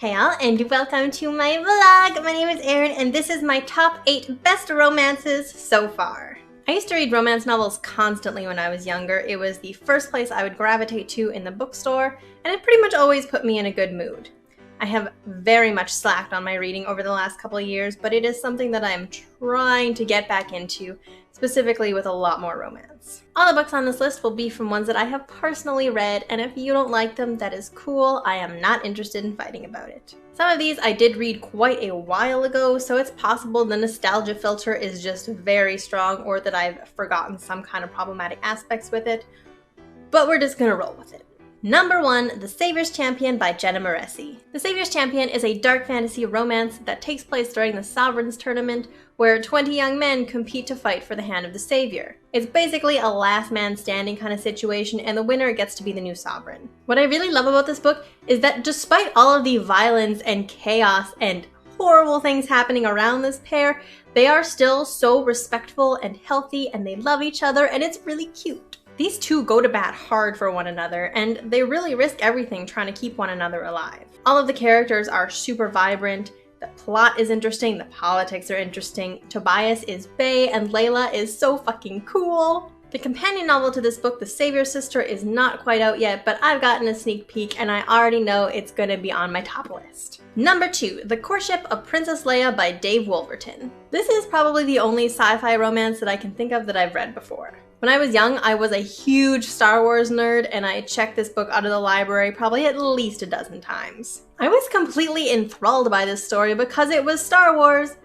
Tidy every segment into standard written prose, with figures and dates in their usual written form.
Hey all, and welcome to my vlog! My name is Erin, and this is my top 8 best romances so far. I used to read romance novels constantly when I was younger. It was the first place I would gravitate to in the bookstore, and it pretty much always put me in a good mood. I have very much slacked on my reading over the last couple of years, but it is something that I'm trying to get back into, specifically with a lot more romance. All the books on this list will be from ones that I have personally read, and if you don't like them, that is cool. I am not interested in fighting about it. Some of these I did read quite a while ago, so it's possible the nostalgia filter is just very strong or that I've forgotten some kind of problematic aspects with it, but we're just gonna roll with it. Number 1, The Savior's Champion by Jenna Moreci. The Savior's Champion is a dark fantasy romance that takes place during the Sovereigns Tournament, where 20 young men compete to fight for the hand of the Savior. It's basically a last man standing kind of situation, and the winner gets to be the new sovereign. What I really love about this book is that despite all of the violence and chaos and horrible things happening around this pair, they are still so respectful and healthy, and they love each other, and it's really cute. These two go to bat hard for one another, and they really risk everything trying to keep one another alive. All of the characters are super vibrant, the plot is interesting, the politics are interesting, Tobias is bae, and Layla is so fucking cool. The companion novel to this book, The Savior's Sister, is not quite out yet, but I've gotten a sneak peek and I already know it's gonna be on my top list. Number 2, The Courtship of Princess Leia by Dave Wolverton. This is probably the only sci-fi romance that I can think of that I've read before. When I was young, I was a huge Star Wars nerd, and I checked this book out of the library probably at least a dozen times. I was completely enthralled by this story because it was Star Wars,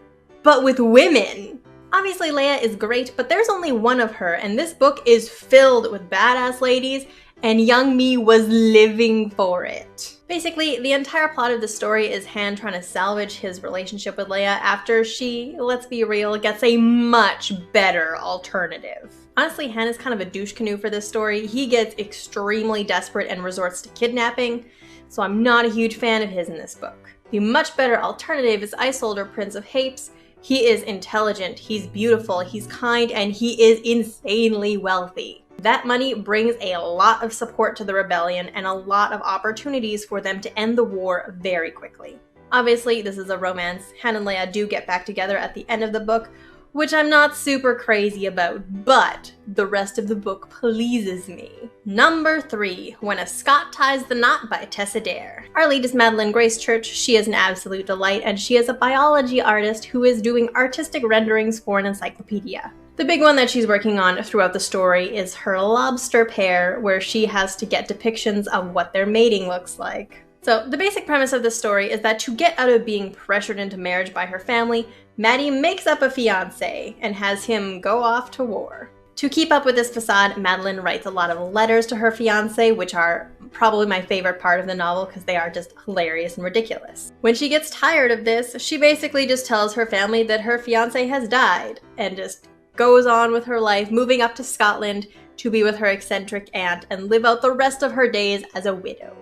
but with women. Obviously, Leia is great, but there's only one of her, and this book is filled with badass ladies, and young me was living for it. Basically, the entire plot of the story is Han trying to salvage his relationship with Leia after she, let's be real, gets a much better alternative. Honestly, Han is kind of a douche canoe for this story. He gets extremely desperate and resorts to kidnapping, so I'm not a huge fan of his in this book. The much better alternative is Isolde, Prince of Hapes. He is intelligent, he's beautiful, he's kind, and he is insanely wealthy. That money brings a lot of support to the rebellion and a lot of opportunities for them to end the war very quickly. Obviously, this is a romance. Han and Leia do get back together at the end of the book, which I'm not super crazy about, but the rest of the book pleases me. Number 3, When Ascot Ties the Knot by Tessa Dare. Our lead is Madeline Grace Church. She is an absolute delight, and she is a biology artist who is doing artistic renderings for an encyclopedia. The big one that she's working on throughout the story is her lobster pair, where she has to get depictions of what their mating looks like. So the basic premise of the story is that to get out of being pressured into marriage by her family, Maddie makes up a fiancé and has him go off to war. To keep up with this facade, Madeline writes a lot of letters to her fiancé, which are probably my favorite part of the novel because they are just hilarious and ridiculous. When she gets tired of this, she basically just tells her family that her fiancé has died and just goes on with her life, moving up to Scotland to be with her eccentric aunt and live out the rest of her days as a widow.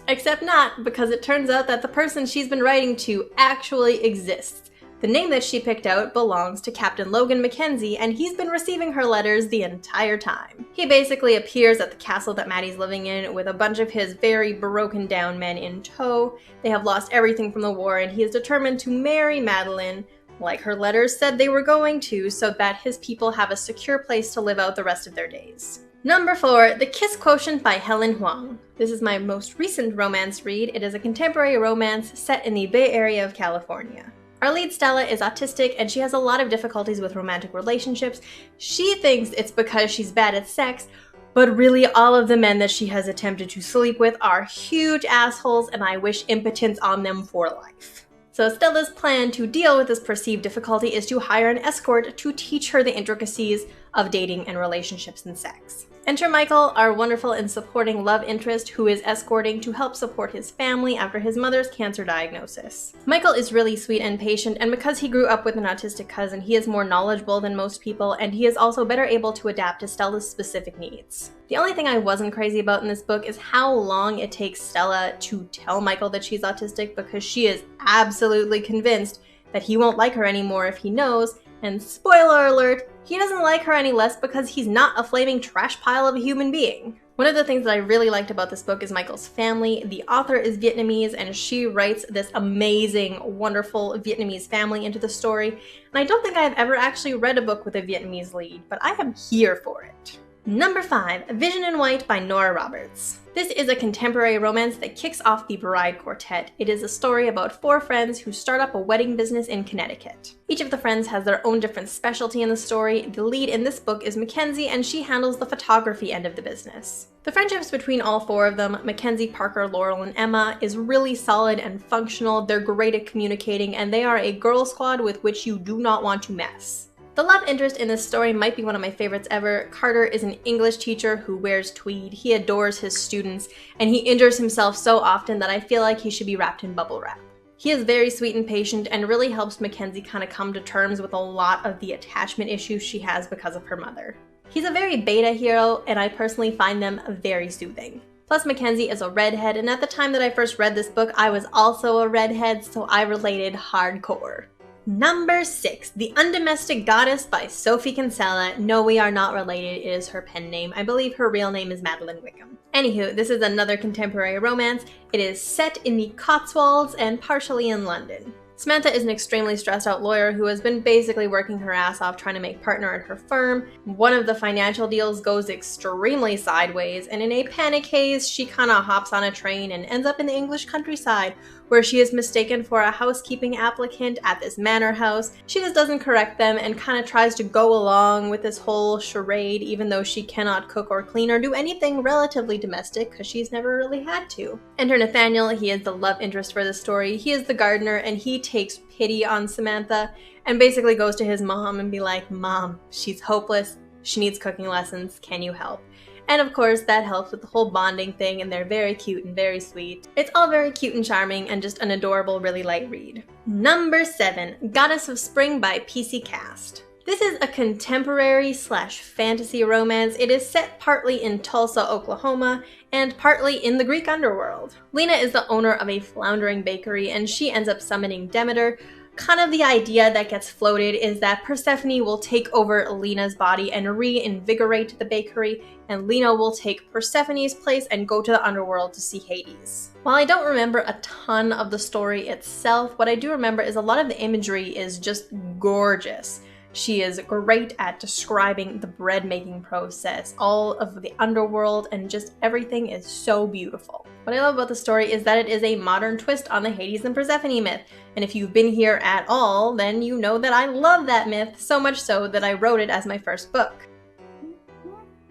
Except not, because it turns out that the person she's been writing to actually exists. The name that she picked out belongs to Captain Logan Mackenzie, and he's been receiving her letters the entire time. He basically appears at the castle that Maddie's living in with a bunch of his very broken down men in tow. They have lost everything from the war, and he is determined to marry Madeline, like her letters said they were going to, so that his people have a secure place to live out the rest of their days. Number 4, The Kiss Quotient by Helen Huang. This is my most recent romance read. It is a contemporary romance set in the Bay Area of California. Our lead, Stella, is autistic and she has a lot of difficulties with romantic relationships. She thinks it's because she's bad at sex, but really all of the men that she has attempted to sleep with are huge assholes, and I wish impotence on them for life. So Stella's plan to deal with this perceived difficulty is to hire an escort to teach her the intricacies of dating and relationships and sex. Enter Michael, our wonderful and supporting love interest who is escorting to help support his family after his mother's cancer diagnosis. Michael is really sweet and patient, and because he grew up with an autistic cousin, he is more knowledgeable than most people, and he is also better able to adapt to Stella's specific needs. The only thing I wasn't crazy about in this book is how long it takes Stella to tell Michael that she's autistic, because she is absolutely convinced that he won't like her anymore if he knows, and spoiler alert, he doesn't like her any less because he's not a flaming trash pile of a human being. One of the things that I really liked about this book is Michael's family. The author is Vietnamese and she writes this amazing, wonderful Vietnamese family into the story. And I don't think I've ever actually read a book with a Vietnamese lead, but I am here for it. Number 5, Vision in White by Nora Roberts. This is a contemporary romance that kicks off the Bride Quartet. It is a story about 4 friends who start up a wedding business in Connecticut. Each of the friends has their own different specialty in the story. The lead in this book is Mackenzie, and she handles the photography end of the business. The friendships between all 4 of them, Mackenzie, Parker, Laurel, and Emma, is really solid and functional. They're great at communicating, and they are a girl squad with which you do not want to mess. The love interest in this story might be one of my favorites ever. Carter is an English teacher who wears tweed. He adores his students, and he injures himself so often that I feel like he should be wrapped in bubble wrap. He is very sweet and patient and really helps Mackenzie kind of come to terms with a lot of the attachment issues she has because of her mother. He's a very beta hero, and I personally find them very soothing. Plus, Mackenzie is a redhead, and at the time that I first read this book, I was also a redhead, so I related hardcore. Number 6, The Undomesticated Goddess by Sophie Kinsella. No, we are not related. It is her pen name. I believe her real name is Madeline Wickham. Anywho, this is another contemporary romance. It is set in the Cotswolds and partially in London. Samantha is an extremely stressed out lawyer who has been basically working her ass off trying to make partner at her firm. One of the financial deals goes extremely sideways, and in a panic haze, she kind of hops on a train and ends up in the English countryside, where she is mistaken for a housekeeping applicant at this manor house. She just doesn't correct them and kind of tries to go along with this whole charade, even though she cannot cook or clean or do anything relatively domestic because she's never really had to. Enter Nathaniel. He is the love interest for the story. He is the gardener, and he takes pity on Samantha and basically goes to his mom and be like, "Mom, she's hopeless. She needs cooking lessons. Can you help?" And of course, that helps with the whole bonding thing, and they're very cute and very sweet. It's all very cute and charming and just an adorable, really light read. Number 7, Goddess of Spring by PC Cast. This is a contemporary / fantasy romance. It is set partly in Tulsa, Oklahoma, and partly in the Greek underworld. Lena is the owner of a floundering bakery, and she ends up summoning Demeter. Kind of the idea that gets floated is that Persephone will take over Lena's body and reinvigorate the bakery, and Lena will take Persephone's place and go to the underworld to see Hades. While I don't remember a ton of the story itself, what I do remember is a lot of the imagery is just gorgeous. She is great at describing the bread making process, all of the underworld, and just everything is so beautiful. What I love about the story is that it is a modern twist on the Hades and Persephone myth, and if you've been here at all, then you know that I love that myth, so much so that I wrote it as my first book.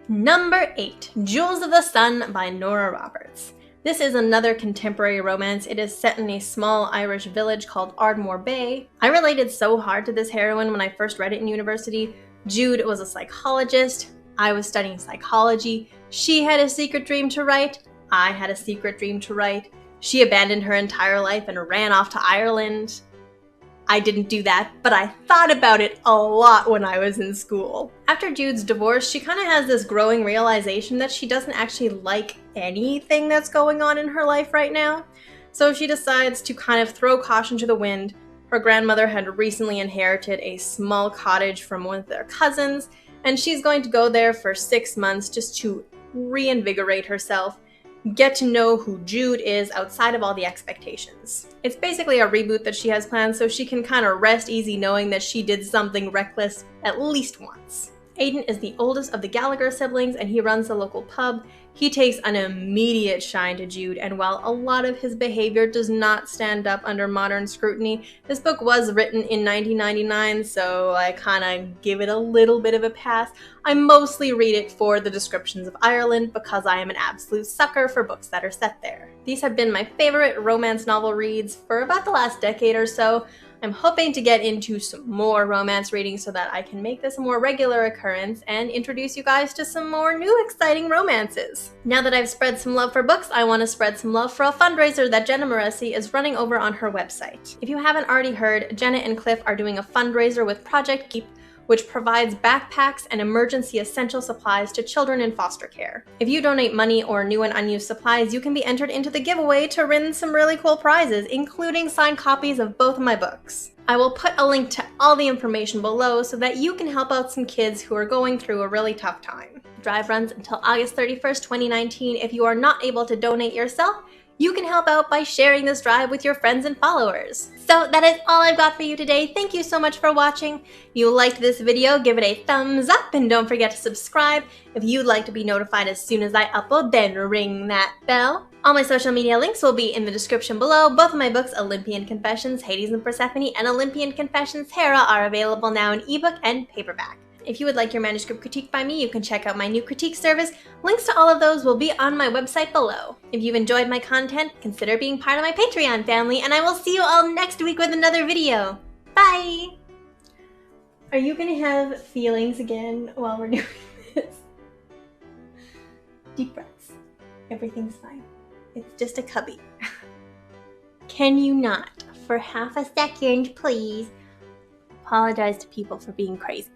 Number 8, Jewels of the Sun by Nora Roberts. This is another contemporary romance. It is set in a small Irish village called Ardmore Bay. I related so hard to this heroine when I first read it in university. Jude was a psychologist. I was studying psychology. She had a secret dream to write. I had a secret dream to write. She abandoned her entire life and ran off to Ireland. I didn't do that, but I thought about it a lot when I was in school. After Jude's divorce, she kind of has this growing realization that she doesn't actually like anything that's going on in her life right now. So she decides to kind of throw caution to the wind. Her grandmother had recently inherited a small cottage from one of their cousins, and she's going to go there for 6 months just to reinvigorate herself, get to know who Jude is outside of all the expectations. It's basically a reboot that she has planned so she can kind of rest easy knowing that she did something reckless at least once. Aiden is the oldest of the Gallagher siblings, and he runs the local pub. He takes an immediate shine to Jude, and while a lot of his behavior does not stand up under modern scrutiny, this book was written in 1999, so I kind of give it a little bit of a pass. I mostly read it for the descriptions of Ireland because I am an absolute sucker for books that are set there. These have been my favorite romance novel reads for about the last decade or so. I'm hoping to get into some more romance reading so that I can make this a more regular occurrence and introduce you guys to some more new exciting romances. Now that I've spread some love for books, I want to spread some love for a fundraiser that Jenna Moresi is running over on her website. If you haven't already heard, Jenna and Cliff are doing a fundraiser with Project Keep, which provides backpacks and emergency essential supplies to children in foster care. If you donate money or new and unused supplies, you can be entered into the giveaway to win some really cool prizes, including signed copies of both of my books. I will put a link to all the information below so that you can help out some kids who are going through a really tough time. The drive runs until August 31st, 2019. If you are not able to donate yourself, you can help out by sharing this drive with your friends and followers. So that is all I've got for you today. Thank you so much for watching. If you liked this video, give it a thumbs up and don't forget to subscribe. If you'd like to be notified as soon as I upload, then ring that bell. All my social media links will be in the description below. Both of my books, Olympian Confessions, Hades and Persephone, and Olympian Confessions, Hera, are available now in ebook and paperback. If you would like your manuscript critiqued by me, you can check out my new critique service. Links to all of those will be on my website below. If you've enjoyed my content, consider being part of my Patreon family, and I will see you all next week with another video. Bye! Are you gonna have feelings again while we're doing this? Deep breaths. Everything's fine. It's just a cubby. Can you not, for half a second, please, apologize to people for being crazy?